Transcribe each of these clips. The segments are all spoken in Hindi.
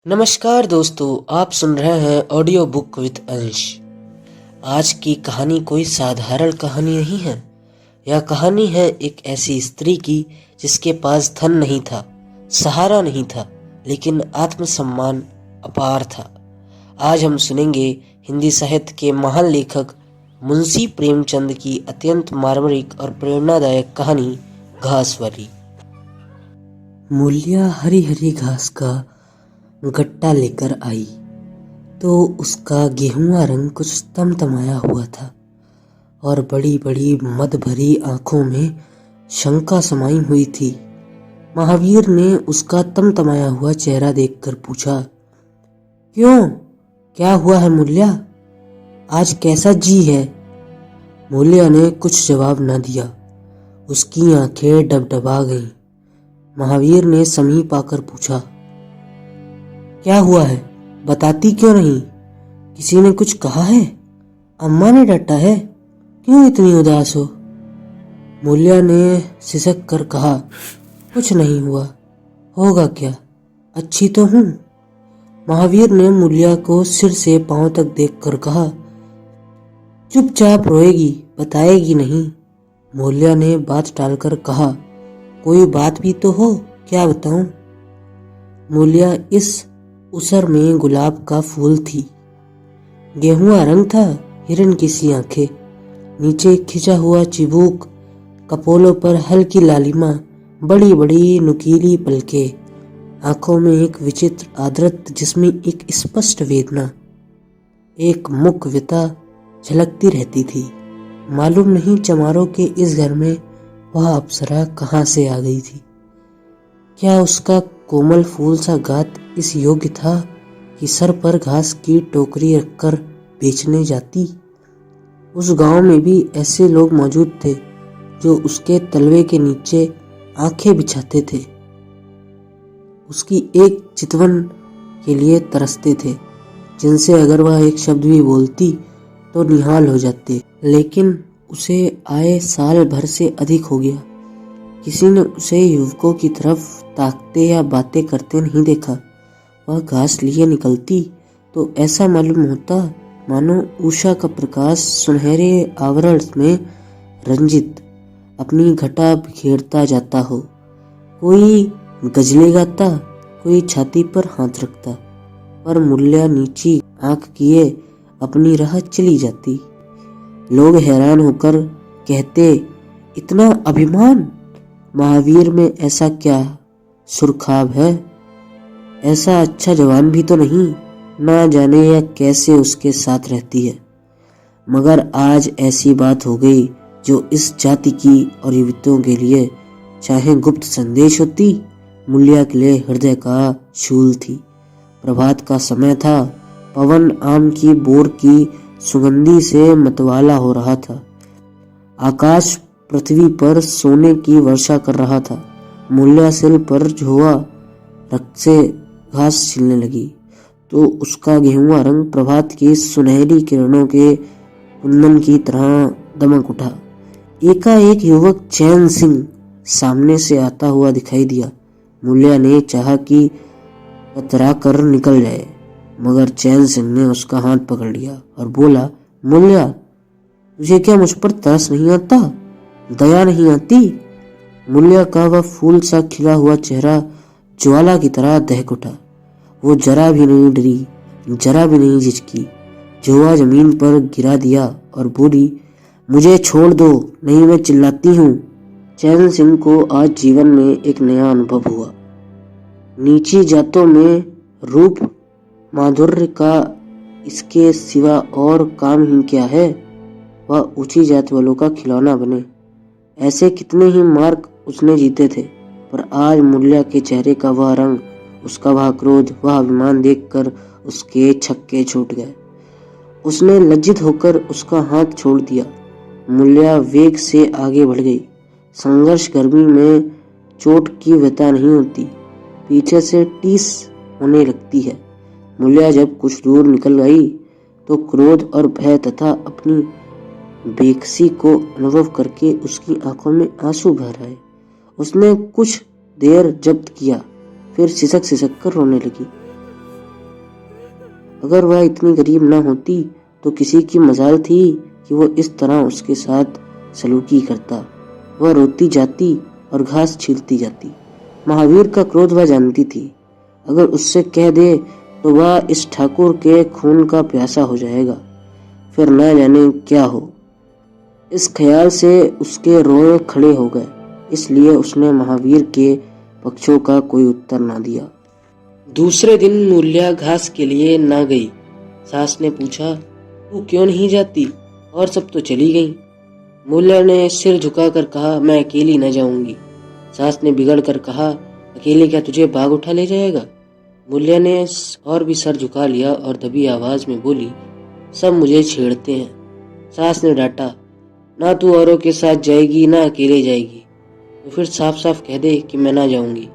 नमस्कार दोस्तों, आप सुन रहे हैं ऑडियो बुक विद अंश। आज की कहानी कोई साधारण कहानी नहीं है। यह कहानी है एक ऐसी स्त्री की जिसके पास धन नहीं था, सहारा नहीं था, लेकिन आत्मसम्मान अपार था। आज हम सुनेंगे हिंदी साहित्य के महान लेखक मुंशी प्रेमचंद की अत्यंत मार्मिक और प्रेरणादायक कहानी घास वाली। मूलिया हरी हरी घास का गट्टा लेकर आई तो उसका गेहुआ रंग कुछ तमतमाया हुआ था और बड़ी बड़ी मद भरी आंखों में शंका समाई हुई थी। महावीर ने उसका तमतमाया हुआ चेहरा देखकर पूछा, क्यों, क्या हुआ है मूलिया? आज कैसा जी है? मूलिया ने कुछ जवाब न दिया। उसकी आंखें डबडबा गईं। महावीर ने समीप आकर पूछा, क्या हुआ है? बताती क्यों नहीं? किसी ने कुछ कहा है? अम्मा ने डांटा है? क्यों इतनी उदास हो? मूलिया ने सिसक कर कहा, कुछ नहीं हुआ। होगा क्या, अच्छी तो हूँ। महावीर ने मूलिया को सिर से पांव तक देखकर कहा, चुपचाप रोएगी, बताएगी नहीं। मूलिया ने बात टालकर कहा, कोई बात भी तो हो, क्या बताऊं? मूलिया इस उसर में गुलाब का फूल थी। गेहुआ रंग था, हिरन की सी आंखें, नीचे खिंचा हुआ चिबूक, कपोलों पर हल्की लालिमा, बड़ी बड़ी नुकीली पलके, आंखों में एक विचित्र आर्द्रता जिसमें एक स्पष्ट वेदना, एक मुख व्यथा झलकती रहती थी। मालूम नहीं चमारों के इस घर में वह अप्सरा कहाँ से आ गई थी। क्या उसका कोमल फूल सा गात इस योग्य था कि सर पर घास की टोकरी रखकर बेचने जाती? उस गांव में भी ऐसे लोग मौजूद थे जो उसके तलवे के नीचे आंखें बिछाते थे, उसकी एक चितवन के लिए तरसते थे, जिनसे अगर वह एक शब्द भी बोलती तो निहाल हो जाते। लेकिन उसे आए साल भर से अधिक हो गया, किसी ने उसे युवकों की तरफ ताकते या बातें करते नहीं देखा। वह घास लिए निकलती तो ऐसा मालूम होता मानो उषा का प्रकाश सुनहरे आवरण में रंजित अपनी घटा बिखेरता जाता हो। कोई गजलें गाता, कोई छाती पर हाथ रखता, पर मूलिया नीची आंख किए अपनी राह चली जाती। लोग हैरान होकर कहते, इतना अभिमान? महावीर में ऐसा क्या सुरखाब है? ऐसा अच्छा जवान भी तो नहीं, ना जाने यह कैसे उसके साथ रहती है। मगर आज ऐसी बात हो गई जो इस जाति की और युवतियों के लिए चाहे गुप्त संदेश होती, मूलिया के लिए हृदय का शूल थी। प्रभात का समय था, पवन आम की बोर की सुगंधी से मतवाला हो रहा था। आकाश पृथ्वी पर सोने की वर्षा कर रहा था। मूलिया सिर पर झोआ रख से घास छिलने लगी तो उसका गेहुआ रंग प्रभात की सुनहरी किरणों के कुंदन की तरह दमक उठा। एकाएक युवक चैन सिंह सामने से आता हुआ दिखाई दिया। मूलिया ने चाहा कि कतरा कर निकल जाए, मगर चैन सिंह ने उसका हाथ पकड़ लिया और बोला, मूलिया, तुझे क्या मुझ पर तरस नहीं आता, दया नहीं आती? मूलिया का वह फूल सा खिला हुआ चेहरा ज्वाला की तरह दहक उठा। वो जरा भी नहीं डरी, जरा भी नहीं झिझकी। झोआ जमीन पर गिरा दिया और बोली, मुझे छोड़ दो, नहीं मैं चिल्लाती हूँ। चैन सिंह को आज जीवन में एक नया अनुभव हुआ। नीची जातों में रूप माधुर्य का इसके सिवा और काम ही क्या है? वह ऊंची जात वालों का खिलौना बने। ऐसे कितने ही मार्क उसने जीते थे, पर आज मूलिया के चेहरे का वह रंग, उसका वह क्रोध, वह अभिमान देखकर उसके छक्के छूट गए। उसने लज्जित होकर उसका हाथ छोड़ दिया। मूलिया वेग से आगे बढ़ गई। संघर्ष गर्मी में चोट की व्यथा नहीं होती, पीछे से टीस होने लगती है। मूलिया जब कुछ दूर निकल गई तो क्रोध और भय तथा अपनी बेकसी को अनुभव करके उसकी आंखों में आंसू भर आए। उसने कुछ देर जब्त किया, फिर सिसक सिसक कर रोने लगी। अगर वह इतनी गरीब न होती तो किसी की मजाल थी कि वो इस तरह उसके साथ सलूकी करता। वह रोती जाती और घास छीलती जाती। महावीर का क्रोध वह जानती थी। अगर उससे कह दे तो वह इस ठाकुर के खून का प्यासा हो जाएगा, फिर न जाने क्या हो। इस ख्याल से उसके रोए खड़े हो गए, इसलिए उसने महावीर के पक्षों का कोई उत्तर न दिया। दूसरे दिन मूल्या घास के लिए ना गई। सास ने पूछा, तू क्यों नहीं जाती? और सब तो चली गई। मूल्या ने सिर झुकाकर कहा, मैं अकेली न जाऊंगी। सास ने बिगड़ कर कहा, अकेले क्या तुझे बाघ उठा ले जाएगा? मूल्या ने और भी सर झुका लिया और दबी आवाज में बोली, सब मुझे छेड़ते हैं। सास ने डांटा, ना तू औरों के साथ जाएगी ना अकेले जाएगी, तो फिर साफ साफ कह दे कि मैं ना जाऊंगी।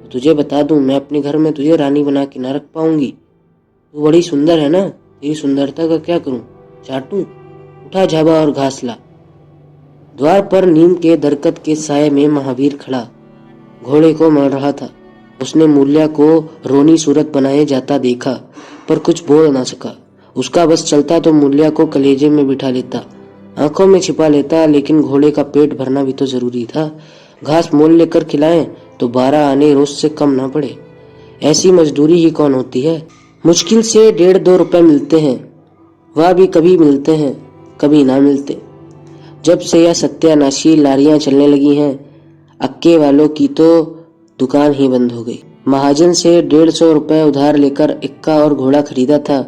तो तुझे बता दूं, मैं अपने घर में तुझे रानी बना के ना रख पाऊंगी। तू बड़ी सुंदर है ना, तेरी सुंदरता का क्या करूं? चाटूं? उठा झाबा और घास ला। द्वार पर नीम के दरकत के साये में महावीर खड़ा घोड़े को मर रहा था। उसने मूल्या को रोनी सूरत बनाए जाता देखा, पर कुछ बोल ना सका। उसका बस चलता तो मूल्या को कलेजे में बिठा लेता, आंखों में छिपा लेता, लेकिन घोड़े का पेट भरना भी तो जरूरी था। घास मोल लेकर खिलाएं तो 12 आने रोज से कम ना पड़े। ऐसी मजदूरी ही कौन होती है? मुश्किल से 1.5-2 रुपए मिलते हैं, वह भी कभी मिलते हैं कभी ना मिलते। जब से यह सत्यानाशी लारियां चलने लगी हैं, अक्के वालों की तो दुकान ही बंद हो गई। महाजन से 150 रुपए उधार लेकर इक्का और घोड़ा खरीदा था,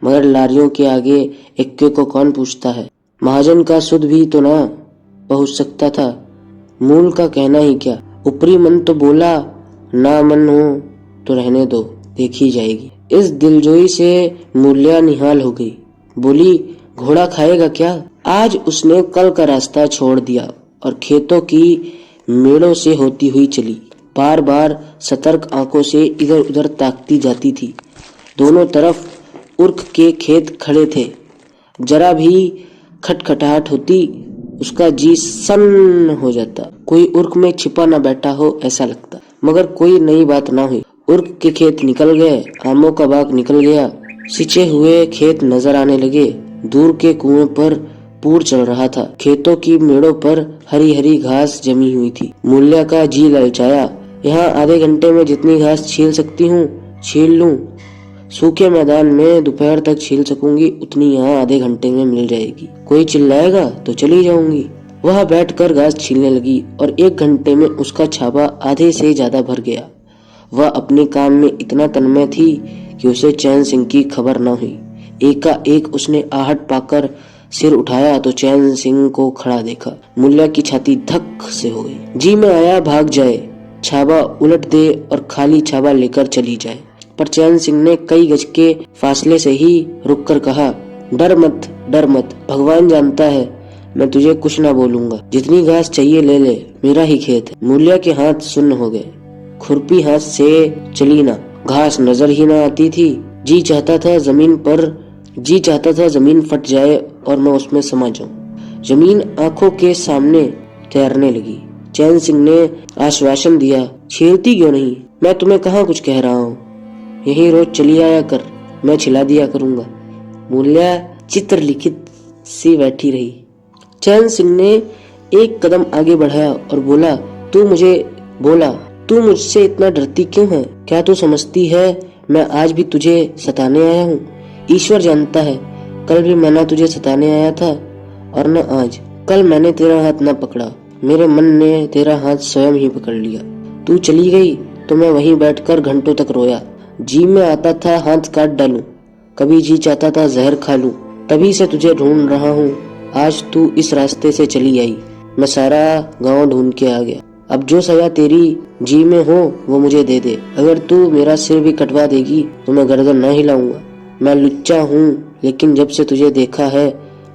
मगर लारियों के आगे इक्के को कौन पूछता है। महाजन का सुध भी तो ना पहुंच सकता था, मूल का कहना ही क्या। ऊपरी मन तो बोला, ना मन हो तो रहने दो, देखी जाएगी। इस दिलजोई से मूल्या निहाल हो गई। बोली, घोड़ा खाएगा क्या? आज उसने कल का रास्ता छोड़ दिया और खेतों की मेड़ों से होती हुई चली। बार बार सतर्क आंखों से इधर उधर ताकती जाती थी। दोनों तरफ उर्क के खेत खड़े थे। जरा भी खटखटाहट होती, उसका जी सन्न हो जाता। कोई उर्क में छिपा न बैठा हो ऐसा लगता। मगर कोई नई बात ना हुई। उर्क के खेत निकल गए, आमों का बाग निकल गया, सिंचे हुए खेत नजर आने लगे। दूर के कुएं पर पूर चल रहा था। खेतों की मेड़ों पर हरी हरी घास जमी हुई थी। मूल्या का जी ललचाया। यहाँ आधे घंटे में जितनी घास छील सकती हूँ छील लूं। सूखे मैदान में दोपहर तक छील सकूंगी, उतनी यहाँ आधे घंटे में मिल जाएगी। कोई चिल्लाएगा तो चली जाऊंगी। वह बैठकर घास छीलने लगी और 1 घंटे में उसका छाबा आधे से ज्यादा भर गया। वह अपने काम में इतना तन्मय थी कि उसे चैन सिंह की खबर न हुई। एकाएक उसने आहट पाकर सिर उठाया तो चैन सिंह को खड़ा देखा। मूल्या की छाती धक से हो गई। जी में आया भाग जाए, छाबा उलट दे और खाली छाबा लेकर चली जाए, पर चैन सिंह ने कई गज के फासले से ही रुककर कहा, डर मत, भगवान जानता है मैं तुझे कुछ ना बोलूंगा। जितनी घास चाहिए ले ले, मेरा ही खेत है। मूल्या के हाथ सुन्न हो गए। खुरपी हाथ से चली ना, घास नजर ही ना आती थी। जी चाहता था जमीन फट जाए और मैं उसमें समा जाऊं। जमीन आंखों के सामने तैरने लगी। चैन सिंह ने आश्वासन दिया, छीलती क्यों नहीं? मैं तुम्हें कहाँ कुछ कह रहा हूँ, यही रोज चली आया कर, मैं छिला दिया करूंगा। मूल्या चित्रलिखित सी बैठी रही। चैन सिंह ने एक कदम आगे बढ़ाया और बोला, तू मुझसे इतना डरती क्यों है? क्या तू समझती है मैं आज भी तुझे सताने आया हूँ? ईश्वर जानता है, कल भी मैं ना तुझे सताने आया था और न आज। कल मैंने तेरा हाथ न पकड़ा, मेरे मन ने तेरा हाथ स्वयं ही पकड़ लिया। तू चली गई तो मैं वहीं बैठकर घंटों तक रोया। जी में आता था हाथ काट डालूं, कभी जी चाहता था जहर खा लूं। तभी से तुझे ढूंढ रहा हूँ। आज तू इस रास्ते से चली आई, मैं सारा गांव ढूंढ के आ गया। अब जो सजा तेरी जी में हो वो मुझे दे दे। अगर तू मेरा सिर भी कटवा देगी तो मैं गर्दन न हिलाऊंगा। मैं लुच्चा हूँ, लेकिन जब से तुझे देखा है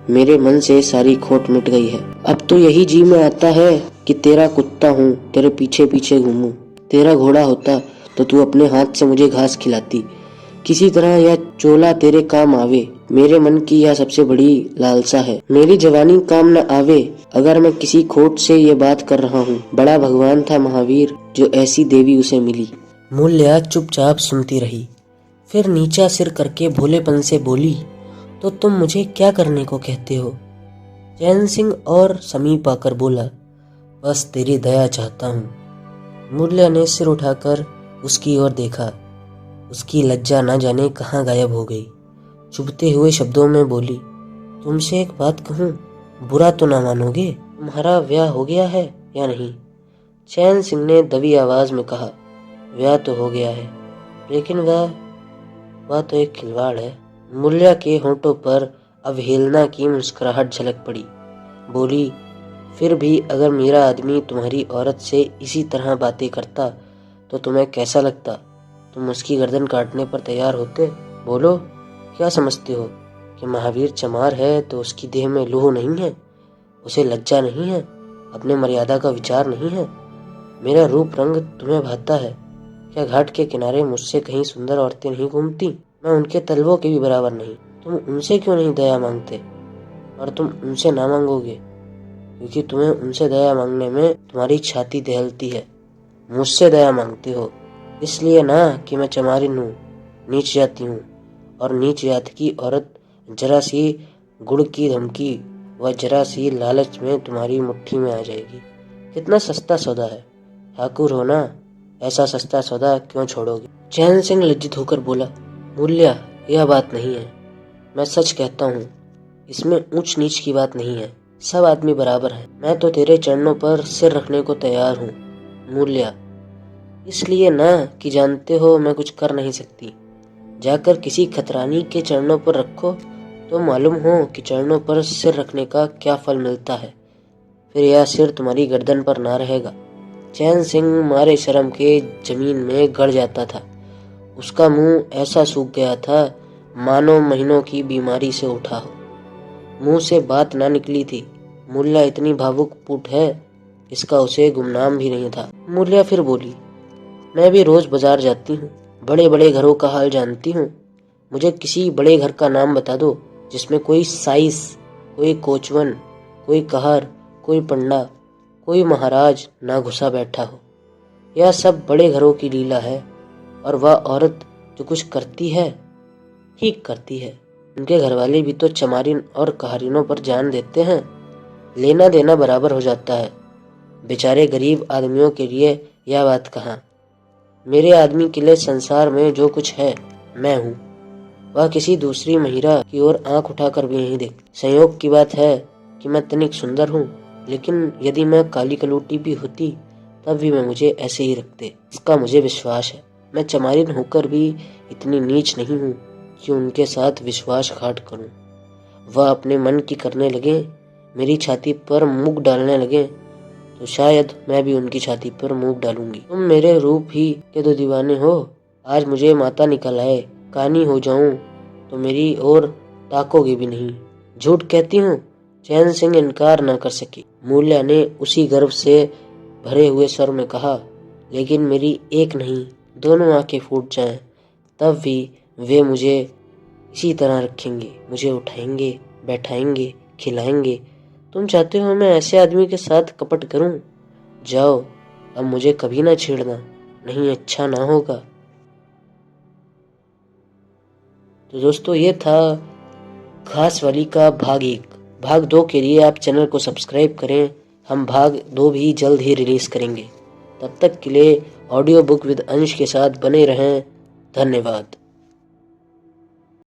मेरे मन से सारी खोट मिट गई है। अब तो यही जी में आता है कि तेरा कुत्ता हूँ, तेरे पीछे पीछे घूमूं। तेरा घोड़ा होता तो तू अपने हाथ से मुझे घास खिलाती। किसी तरह यह चोला तेरे काम आवे, मेरे मन की यह सबसे बड़ी लालसा है। मेरी जवानी काम न आवे अगर मैं किसी खोट से ये बात कर रहा हूँ। बड़ा भगवान था महावीर जो ऐसी देवी उसे मिली। मूल्या चुपचाप सुनती रही। फिर नीचा सिर करके भोलेपन से बोली, तो तुम मुझे क्या करने को कहते हो? चैन सिंह और समीप आकर बोला, बस तेरी दया चाहता हूँ। मूल्या ने सिर उठाकर उसकी ओर देखा। उसकी लज्जा न जाने कहाँ गायब हो गई। चुभते हुए शब्दों में बोली, तुमसे एक बात कहूँ, बुरा तो ना मानोगे? तुम्हारा ब्याह हो गया है या नहीं? चैन सिंह ने दबी आवाज में कहा, ब्याह तो हो गया है, लेकिन वह तो एक खिलवाड़ है। मूल्या के होंठों पर अवहेलना की मुस्कुराहट झलक पड़ी। बोली, फिर भी अगर मेरा आदमी तुम्हारी औरत से इसी तरह बातें करता तो तुम्हें कैसा लगता? तुम उसकी गर्दन काटने पर तैयार होते? बोलो, क्या समझते हो कि महावीर चमार है तो उसकी देह में लूह नहीं है? उसे लज्जा नहीं है? अपने मर्यादा का विचार नहीं है? मेरा रूप रंग तुम्हें भाता है? क्या घाट के किनारे मुझसे कहीं सुंदर औरतें नहीं घूमती? मैं उनके तलवों के भी बराबर नहीं। तुम उनसे क्यों नहीं दया मांगते? और तुम उनसे ना मांगोगे क्योंकि तुम्हें उनसे दया मांगने में तुम्हारी छाती दहलती है। मुझसे दया मांगते हो इसलिए ना कि मैं चमारिन हूँ, नीच जाती हूँ, और नीच जात की औरत जरा सी गुड़ की धमकी व जरा सी लालच में तुम्हारी मुट्ठी में आ जाएगी। कितना सस्ता सौदा है। ठाकुर हो ना, ऐसा सस्ता सौदा क्यों छोड़ोगे? चैन सिंह लज्जित होकर बोला, मूल्या, यह बात नहीं है। मैं सच कहता हूँ, इसमें ऊंच नीच की बात नहीं है। सब आदमी बराबर हैं। मैं तो तेरे चरणों पर सिर रखने को तैयार हूँ मूल्या, इसलिए ना कि जानते हो मैं कुछ कर नहीं सकती। जाकर किसी खतरानी के चरणों पर रखो तो मालूम हो कि चरणों पर सिर रखने का क्या फल मिलता है। फिर यह सिर तुम्हारी गर्दन पर ना रहेगा। चैन सिंह मारे शर्म के जमीन में गड़ जाता था। उसका मुंह ऐसा सूख गया था मानो महीनों की बीमारी से उठा हो। मुंह से बात ना निकली थी। मूल्या इतनी भावुक पुट है, इसका उसे गुमनाम भी नहीं था। मूल्या फिर बोली, मैं भी रोज बाजार जाती हूँ, बड़े बड़े घरों का हाल जानती हूँ। मुझे किसी बड़े घर का नाम बता दो जिसमें कोई साइस, कोई कोचवन, कोई कहर, कोई पंडा, कोई महाराज ना घुसा बैठा हो। यह सब बड़े घरों की लीला है, और वह औरत जो कुछ करती है ठीक करती है। उनके घरवाले भी तो चमारिन और कहारिनों पर जान देते हैं। लेना देना बराबर हो जाता है। बेचारे गरीब आदमियों के लिए यह बात कहाँ। मेरे आदमी के लिए संसार में जो कुछ है मैं हूँ। वह किसी दूसरी महिला की ओर आंख उठाकर भी नहीं देख। संयोग की बात है कि मैं तनिक सुंदर हूँ, लेकिन यदि मैं काली कलूटी भी होती तब भी मैं मुझे ऐसे ही रखते। इसका मुझे विश्वास है। मैं चमारिन होकर भी इतनी नीच नहीं हूँ कि उनके साथ विश्वासघात करूं। वह अपने मन की करने लगे, मेरी छाती पर मुंह डालने लगे, तो शायद मैं भी उनकी छाती पर मुंह डालूंगी। तुम मेरे रूप ही के तो दीवाने हो। आज मुझे माता निकल आए, कानी हो जाऊं तो मेरी ओर ताकोगे भी नहीं। झूठ कहती हूँ? चैन सिंह इनकार न कर सकी। मूल्या ने उसी गर्व से भरे हुए स्वर में कहा, लेकिन मेरी एक नहीं दोनों आंखें फूट जाएं तब भी वे मुझे इसी तरह रखेंगे, मुझे उठाएंगे, बैठाएंगे, खिलाएंगे। तुम चाहते हो मैं ऐसे आदमी के साथ कपट करूं? जाओ, अब मुझे कभी ना छेड़ना, नहीं अच्छा ना होगा। तो दोस्तों, ये था घासवाली का भाग 1। भाग 2 के लिए आप चैनल को सब्सक्राइब करें। हम भाग 2 भी जल्द ही रिलीज करेंगे। तब तक के लिए ऑडियो बुक विद अंश के साथ बने रहें। धन्यवाद।